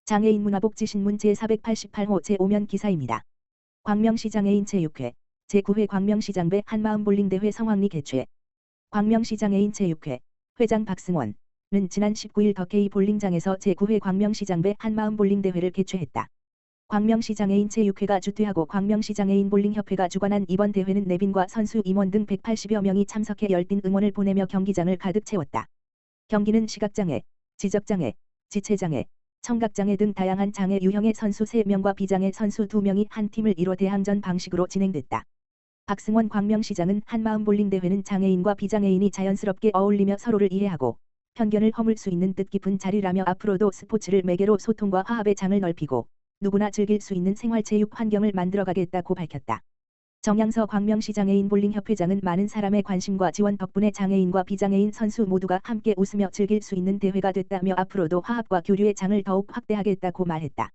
장애인 문화복지신문 제488호 제5면 기사입니다. 광명시 장애인 제6회, 제9회 광명시장배 한마음볼링대회 성황리 개최. 광명시 장애인 제6회, 회장 박승원은 지난 19일 더케이 볼링장에서 제9회 광명시장배 한마음볼링대회를 개최했다. 광명시 장애인 제6회가 주최하고 광명시 장애인 볼링협회가 주관한 이번 대회는 내빈과 선수 임원 등 180여 명이 참석해 열띤 응원을 보내며 경기장을 가득 채웠다. 경기는 시각장애, 지적장애, 지체장애, 청각장애 등 다양한 장애 유형의 선수 3명과 비장애 선수 2명이 한 팀을 이뤄 대항전 방식으로 진행됐다. 박승원 광명시장은 한마음볼링대회는 장애인과 비장애인이 자연스럽게 어울리며 서로를 이해하고 편견을 허물 수 있는 뜻깊은 자리라며 앞으로도 스포츠를 매개로 소통과 화합의 장을 넓히고 누구나 즐길 수 있는 생활체육 환경을 만들어가겠다고 밝혔다. 정양서 광명시 장애인 볼링협회장은 많은 사람의 관심과 지원 덕분에 장애인과 비장애인 선수 모두가 함께 웃으며 즐길 수 있는 대회가 됐다며 앞으로도 화합과 교류의 장을 더욱 확대하겠다고 말했다.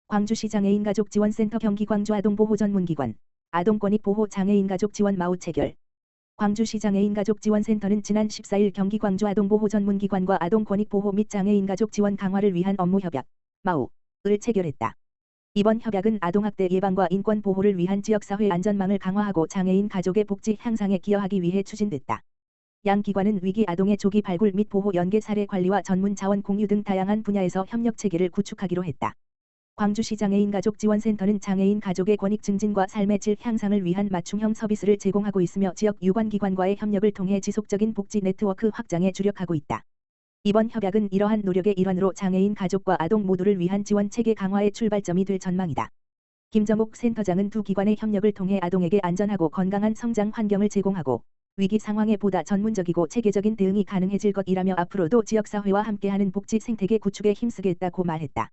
광주시 장애인가족지원센터 경기 광주아동보호전문기관, 아동권익보호 장애인가족 지원 마우 체결. 광주시 장애인가족지원센터는 지난 14일 경기 광주아동보호전문기관과 아동권익보호 및 장애인가족 지원 강화를 위한 업무협약, 마우를 체결했다. 이번 협약은 아동학대 예방과 인권 보호를 위한 지역사회 안전망을 강화하고 장애인 가족의 복지 향상에 기여하기 위해 추진됐다. 양 기관은 위기 아동의 조기 발굴 및 보호 연계 사례 관리와 전문 자원 공유 등 다양한 분야에서 협력 체계를 구축하기로 했다. 광주시 장애인가족지원센터는 장애인 가족의 권익 증진과 삶의 질 향상을 위한 맞춤형 서비스를 제공하고 있으며 지역 유관기관과의 협력을 통해 지속적인 복지 네트워크 확장에 주력하고 있다. 이번 협약은 이러한 노력의 일환으로 장애인 가족과 아동 모두를 위한 지원 체계 강화의 출발점이 될 전망이다. 김정옥 센터장은 두 기관의 협력을 통해 아동에게 안전하고 건강한 성장 환경을 제공하고 위기 상황에 보다 전문적이고 체계적인 대응이 가능해질 것이라며 앞으로도 지역사회와 함께하는 복지 생태계 구축에 힘쓰겠다고 말했다.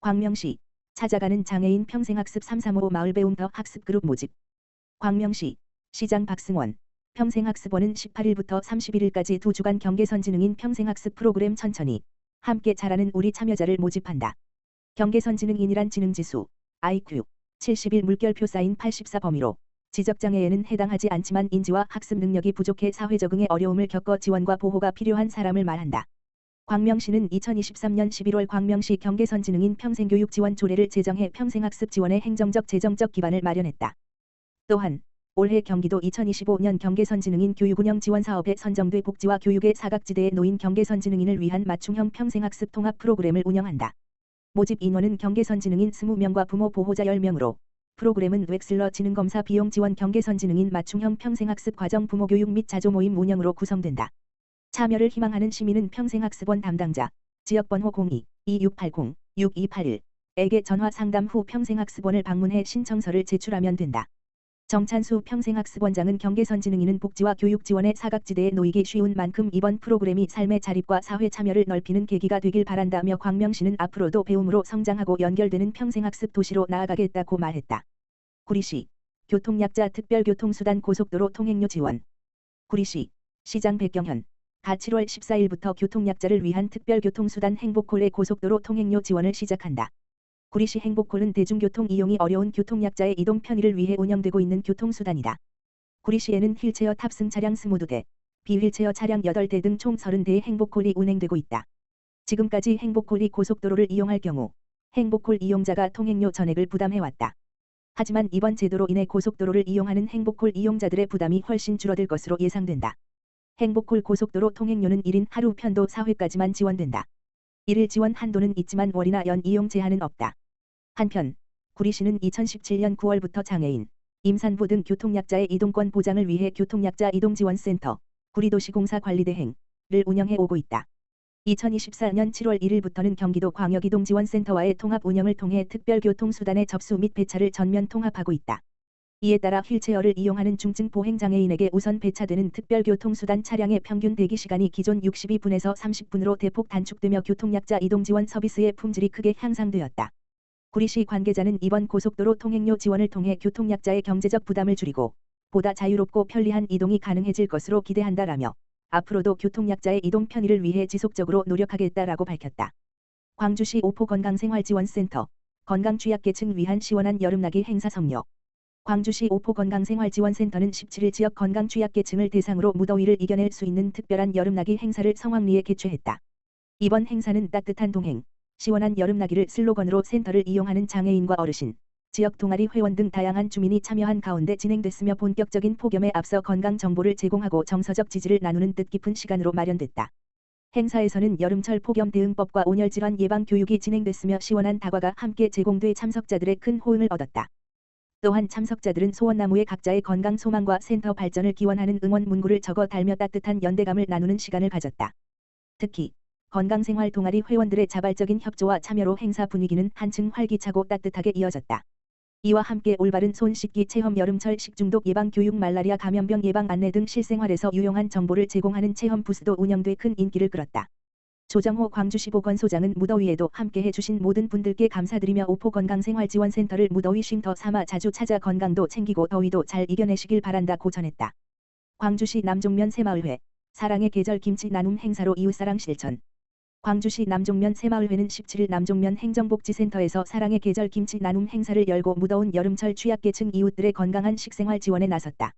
광명시 찾아가는 장애인 평생학습 335 마을배움 더 학습그룹 모집. 광명시 시장 박승원 평생학습원은 18일부터 31일까지 2주간 경계선지능인 평생학습 프로그램 천천히 함께 자라는 우리 참여자를 모집한다. 경계선지능인이란 지능지수 IQ 71 물결표 사인 84 범위로 지적장애에는 해당하지 않지만 인지와 학습 능력이 부족해 사회 적응에 어려움을 겪어 지원과 보호가 필요한 사람을 말한다. 광명시는 2023년 11월 광명시 경계선지능인 평생교육 지원 조례를 제정해 평생학습 지원의 행정적 재정적 기반을 마련했다. 또한 올해 경기도 2025년 경계선지능인 교육운영 지원사업에 선정돼 복지와 교육의 사각지대에 놓인 경계선지능인을 위한 맞춤형 평생학습 통합 프로그램을 운영한다. 모집 인원은 경계선지능인 20명과 부모 보호자 10명으로 프로그램은 웩슬러 지능검사 비용 지원 경계선지능인 맞춤형 평생학습 과정 부모교육 및 자조모임 운영으로 구성된다. 참여를 희망하는 시민은 평생학습원 담당자, 지역번호 02-2680-6281에게 전화 상담 후 평생학습원을 방문해 신청서를 제출하면 된다. 정찬수 평생학습원장은 경계선지능인은 복지와 교육 지원의 사각지대에 놓이기 쉬운 만큼 이번 프로그램이 삶의 자립과 사회 참여를 넓히는 계기가 되길 바란다며 광명시는 앞으로도 배움으로 성장하고 연결되는 평생학습 도시로 나아가겠다고 말했다. 구리시 교통약자 특별교통수단 고속도로 통행료 지원. 구리시 시장 백경현 가 7월 14일부터 교통약자를 위한 특별교통수단 행복콜의 고속도로 통행료 지원을 시작한다. 구리시 행복콜은 대중교통 이용이 어려운 교통약자의 이동 편의를 위해 운영되고 있는 교통수단이다. 구리시에는 휠체어 탑승 차량 22대, 비휠체어 차량 8대 등 총 30대의 행복콜이 운행되고 있다. 지금까지 행복콜이 고속도로를 이용할 경우 행복콜 이용자가 통행료 전액을 부담해왔다. 하지만 이번 제도로 인해 고속도로를 이용하는 행복콜 이용자들의 부담이 훨씬 줄어들 것으로 예상된다. 행복콜 고속도로 통행료는 1인 하루 편도 4회까지만 지원된다. 1일 지원 한도는 있지만 월이나 연 이용 제한은 없다. 한편 구리시는 2017년 9월부터 장애인, 임산부 등 교통약자의 이동권 보장을 위해 교통약자 이동지원센터, 구리도시공사 관리대행을 운영해 오고 있다. 2024년 7월 1일부터는 경기도 광역이동지원센터와의 통합 운영을 통해 특별교통수단의 접수 및 배차를 전면 통합하고 있다. 이에 따라 휠체어를 이용하는 중증 보행장애인에게 우선 배차되는 특별교통수단 차량의 평균 대기시간이 기존 62분에서 30분으로 대폭 단축되며 교통약자 이동지원 서비스의 품질이 크게 향상되었다. 구리시 관계자는 이번 고속도로 통행료 지원을 통해 교통약자의 경제적 부담을 줄이고 보다 자유롭고 편리한 이동이 가능해질 것으로 기대한다라며 앞으로도 교통약자의 이동 편의를 위해 지속적으로 노력하겠다라고 밝혔다. 광주시 오포건강생활지원센터 건강취약계층 위한 시원한 여름나기 행사 성료. 광주시 오포건강생활지원센터는 17일 지역 건강취약계층을 대상으로 무더위를 이겨낼 수 있는 특별한 여름나기 행사를 성황리에 개최했다. 이번 행사는 따뜻한 동행, 시원한 여름나기를 슬로건으로 센터를 이용하는 장애인과 어르신, 지역 동아리 회원 등 다양한 주민이 참여한 가운데 진행됐으며 본격적인 폭염에 앞서 건강 정보를 제공하고 정서적 지지를 나누는 뜻깊은 시간으로 마련됐다. 행사에서는 여름철 폭염 대응법과 온열질환 예방 교육이 진행됐으며 시원한 다과가 함께 제공돼 참석자들의 큰 호응을 얻었다. 또한 참석자들은 소원나무에 각자의 건강 소망과 센터 발전을 기원하는 응원 문구를 적어 달며 따뜻한 연대감을 나누는 시간을 가졌다. 특히 건강생활 동아리 회원들의 자발적인 협조와 참여로 행사 분위기는 한층 활기차고 따뜻하게 이어졌다. 이와 함께 올바른 손 씻기 체험, 여름철 식중독 예방 교육, 말라리아 감염병 예방 안내 등 실생활에서 유용한 정보를 제공하는 체험 부스도 운영돼 큰 인기를 끌었다. 조정호 광주시 보건소장은 무더위에도 함께해 주신 모든 분들께 감사드리며 오포건강생활지원센터를 무더위 쉼터 삼아 자주 찾아 건강도 챙기고 더위도 잘 이겨내시길 바란다고 전했다. 광주시 남종면 새마을회 사랑의 계절 김치 나눔 행사로 이웃사랑 실천. 광주시 남종면 새마을회는 17일 남종면 행정복지센터에서 사랑의 계절 김치 나눔 행사를 열고 무더운 여름철 취약계층 이웃들의 건강한 식생활 지원에 나섰다.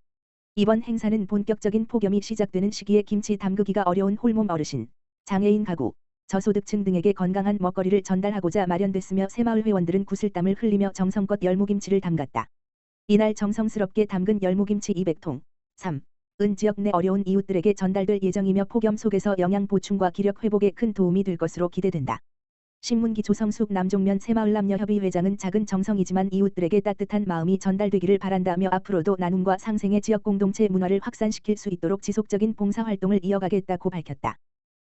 이번 행사는 본격적인 폭염이 시작되는 시기에 김치 담그기가 어려운 홀몸 어르신, 장애인 가구, 저소득층 등에게 건강한 먹거리를 전달하고자 마련됐으며 새마을 회원들은 구슬땀을 흘리며 정성껏 열무김치를 담갔다. 이날 정성스럽게 담근 열무김치 200통, 3은 지역 내 어려운 이웃들에게 전달될 예정이며 폭염 속에서 영양 보충과 기력 회복에 큰 도움이 될 것으로 기대된다. 신문기 조성숙 남종면 새마을남녀협의 회장은 작은 정성이지만 이웃들에게 따뜻한 마음이 전달되기를 바란다며 앞으로도 나눔과 상생의 지역 공동체 문화를 확산시킬 수 있도록 지속적인 봉사활동을 이어가겠다고 밝혔다.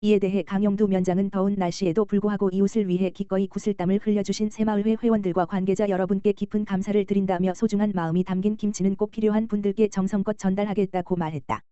이에 대해 강용두 면장은 더운 날씨에도 불구하고 이웃을 위해 기꺼이 구슬땀을 흘려주신 새마을회 회원들과 관계자 여러분께 깊은 감사를 드린다며 소중한 마음이 담긴 김치는 꼭 필요한 분들께 정성껏 전달하겠다고 말했다.